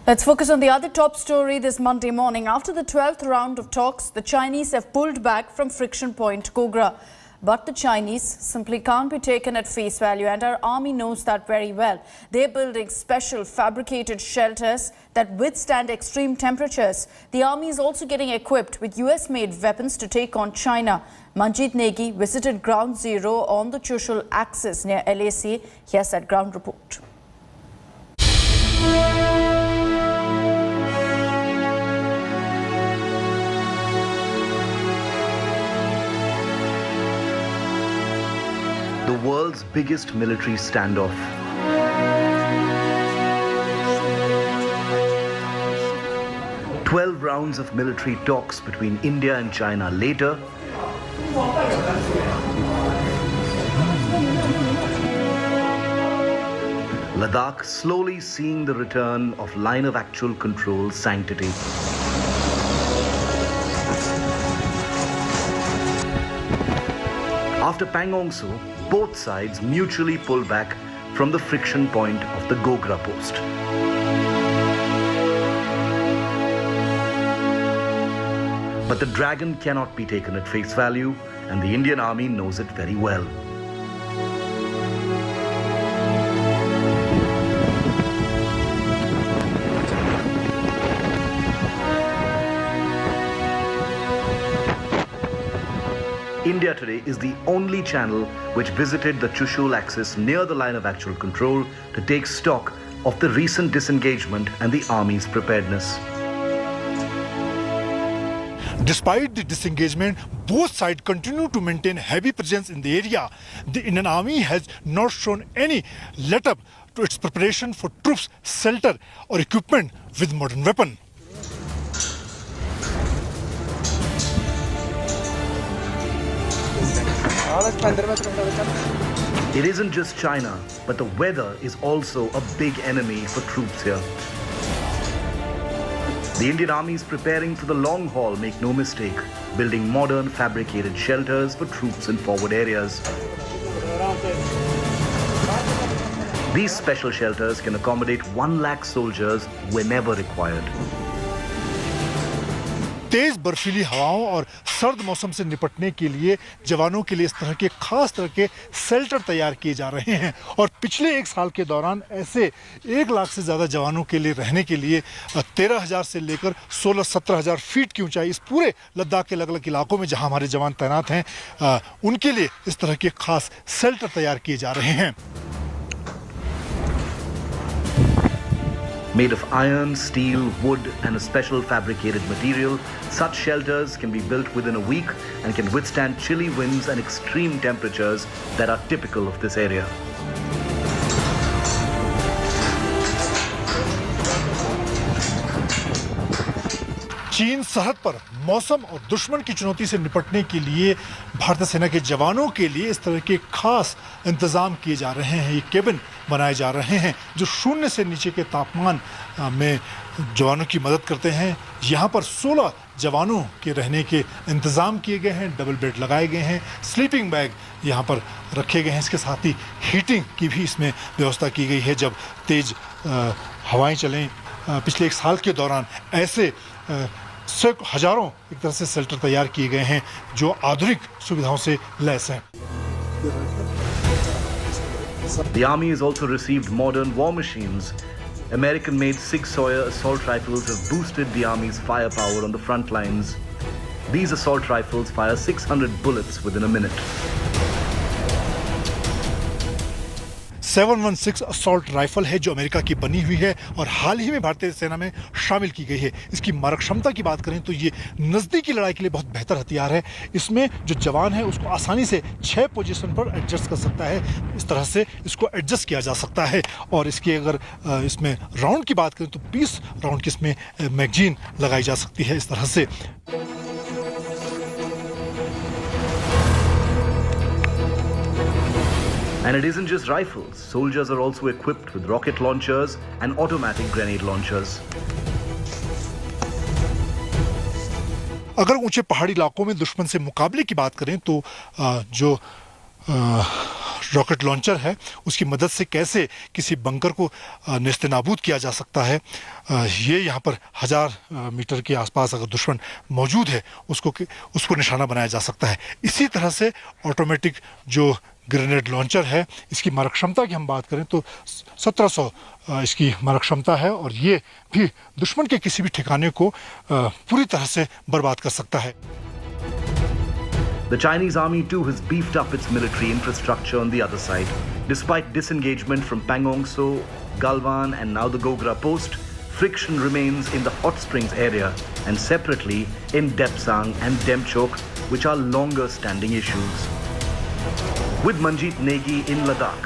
Let's focus on the other top story this Monday morning. After the 12th round of talks, the Chinese have pulled back from Friction Point, Gogra. But the Chinese simply can't be taken at face value, and our army knows that very well. They're building special fabricated shelters that withstand extreme temperatures. The army is also getting equipped with US-made weapons to take on China. Manjeet Negi visited Ground Zero on the Chushul axis near LAC. Here's that ground report. The world's biggest military standoff. "12 rounds of military talks between India and China later, Ladakh slowly seeing the return of line of actual control sanctity. After Pangong Tso, both sides mutually pull back from the friction point of the Gogra post. But the dragon cannot be taken at face value, and the Indian Army knows it very well. India today is the only channel which visited the Chushul axis near the line of actual control to take stock of the recent disengagement and the army's preparedness. Despite the disengagement, both sides continue to maintain heavy presence in the area. The Indian Army has not shown any let-up to its preparation for troops, shelter or equipment with modern weapons. It isn't just China, but the weather is also a big enemy for troops here. The Indian Army is preparing for the long haul, make no mistake, building modern fabricated shelters for troops in forward areas. These special shelters can accommodate 1 lakh soldiers whenever required. तेज बर्फीली हवाओं और सर्द मौसम से निपटने के लिए जवानों के लिए इस तरह के खास तरह के शेल्टर तैयार किए जा रहे हैं और पिछले 1 साल के दौरान ऐसे 1 लाख से ज़्यादा जवानों के लिए रहने के लिए 13,000 से लेकर 16-17,000 फीट की ऊंचाई इस पूरे लद्दाख के अलग-अलग इलाकों में जहां हमारे जवान तैनात हैं उनके लिए इस तरह के खास शेल्टर तैयार किए जा रहे हैं. Made of iron, steel, wood and a special fabricated material, such shelters can be built within a week and can withstand chilly winds and extreme temperatures that are typical of this area. चीन सरहद पर मौसम और दुश्मन की चुनौती से निपटने के लिए भारतीय सेना के जवानों के लिए इस तरह के खास इंतजाम किए जा रहे हैं. ये केबिन बनाए जा रहे हैं जो 0 से नीचे के तापमान में जवानों की मदद करते हैं. यहाँ पर 16 जवानों के रहने के इंतजाम किए गए हैं. डबल बेड लगाए गए हैं. स्लीपिंग बैग यहाँ पर रखे गए हैं. इसके साथ ही हीटिंग की भी इसमें व्यवस्था की गई है. जब तेज हवाएं चलें पिछले 1 साल के दौरान ऐसे हजारों एक तरह से शेल्टर तैयार किए गए हैं जो आधुनिक सुविधाओं से लैस हैं. The army has also received modern war machines. American-made Sig Sauer assault rifles have boosted the army's firepower on the front lines. These assault rifles fire 600 bullets within a minute. 716 assault rifle है जो America की बनी हुई है और हाल ही में भारतीय सेना में शामिल की गई है. इसकी मारक क्षमता की बात करें तो ये नज़दीकी लड़ाई के लिए बहुत बेहतर हथियार है. इसमें जो जवान है उसको आसानी से 6 पोजीशन पर एडजस्ट कर सकता है. इस तरह से इसको एडजस्ट किया जा सकता है. और इसकी अगर इसमें राउंड की बात करें तो 20 राउंड की इसमें मैगजीन लगाई जा सकती है. इस तरह से And it isn't just rifles. Soldiers are also equipped with rocket launchers and automatic grenade launchers. अगर ऊंचे पहाड़ी इलाकों में दुश्मन से मुकाबले की बात करें तो जो रॉकेट लॉन्चर है उसकी मदद से कैसे किसी बंकर को नेस्तनाबूद किया जा सकता है, ये यहाँ पर 1000 मीटर के आसपास अगर दुश्मन मौजूद है उसको निशाना बनाया जा सकता है। इसी तरह से ऑटोमेटिक जो ग्रेनेड लॉन्चर है इसकी मारक क्षमता की हम बात करें तो 1700 इसकी मारक क्षमता है और ये भी दुश्मन के किसी भी ठिकाने को पूरी तरह से बर्बाद कर सकता है। The Chinese army too has beefed up its military infrastructure on the other side. Despite disengagement from Pangong Tso, Galwan and now the Gogra post, friction remains in the hot springs area and separately in Depsang and Demchok, which are longer standing issues. With Manjeet Negi in Ladakh.